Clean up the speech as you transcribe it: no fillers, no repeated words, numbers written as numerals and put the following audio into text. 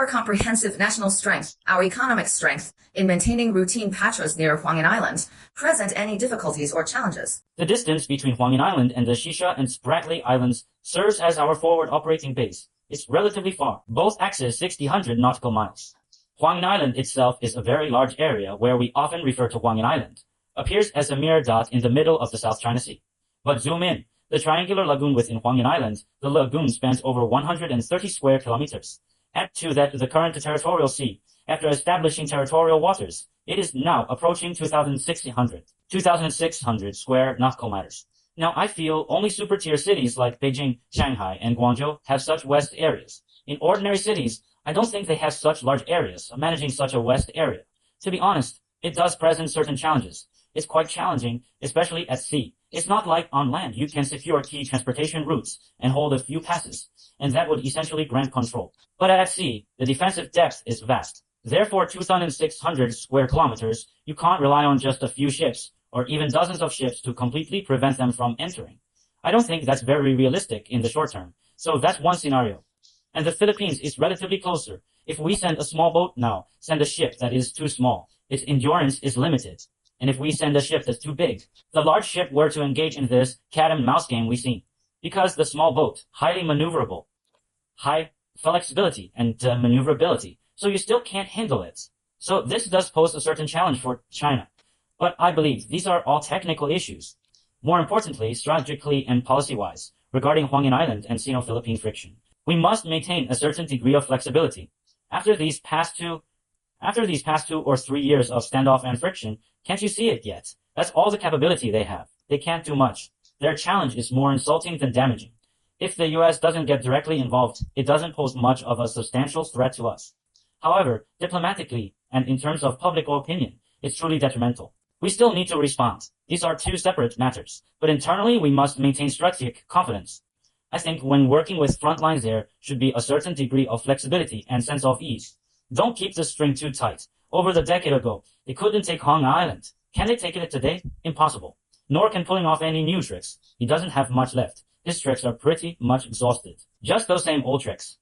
our comprehensive national strength, our economic strength, in maintaining routine patrols near Huangyan Island, present any difficulties or challenges? The distance between Huangyan Island and the Shisha and Spratly Islands serves as our forward operating base. It's relatively far. Both axes 600 nautical miles. Huangyan Island itself is a very large area where we often refer to Huangyan Island. Appears as a mere dot in the middle of the South China Sea. But zoom in. The triangular lagoon within Huangyan Island, the lagoon spans over 130 square kilometers. Add to that the current territorial sea. After establishing territorial waters, it is now approaching 2,600 square nautical miles. Now I feel only super-tier cities like Beijing, Shanghai, and Guangzhou have such vast areas. In ordinary cities, I don't think they have such large areas managing such a vast area. To be honest, it does present certain challenges. It's quite challenging, especially at sea. It's not like on land you can secure key transportation routes and hold a few passes, and that would essentially grant control. But at sea, the defensive depth is vast. Therefore, 2,600 square kilometers, you can't rely on just a few ships, or even dozens of ships to completely prevent them from entering. I don't think that's very realistic in the short term, so that's one scenario. And the Philippines is relatively closer. If we send a small boat now, send a ship that is too small, its endurance is limited. And if we send a ship that's too big, the large ship were to engage in this cat-and-mouse game we see. Because the small boat, highly maneuverable, high flexibility and maneuverability, so you still can't handle it. So this does pose a certain challenge for China. But I believe these are all technical issues. More importantly, strategically and policy-wise, regarding Huangyan Island and Sino-Philippine friction, we must maintain a certain degree of flexibility. After these past 2 or 3 years of standoff and friction, can't you see it yet? That's all the capability they have. They can't do much. Their challenge is more insulting than damaging. If the US doesn't get directly involved, it doesn't pose much of a substantial threat to us. However, diplomatically and in terms of public opinion, it's truly detrimental. We still need to respond. These are two separate matters, but internally we must maintain strategic confidence. I think when working with front lines there should be a certain degree of flexibility and sense of ease. Don't keep the string too tight. Over the decade ago, they couldn't take Huangyan Island. Can they take it today? Impossible. Nor can pulling off any new tricks. He doesn't have much left. His tricks are pretty much exhausted. Just those same old tricks.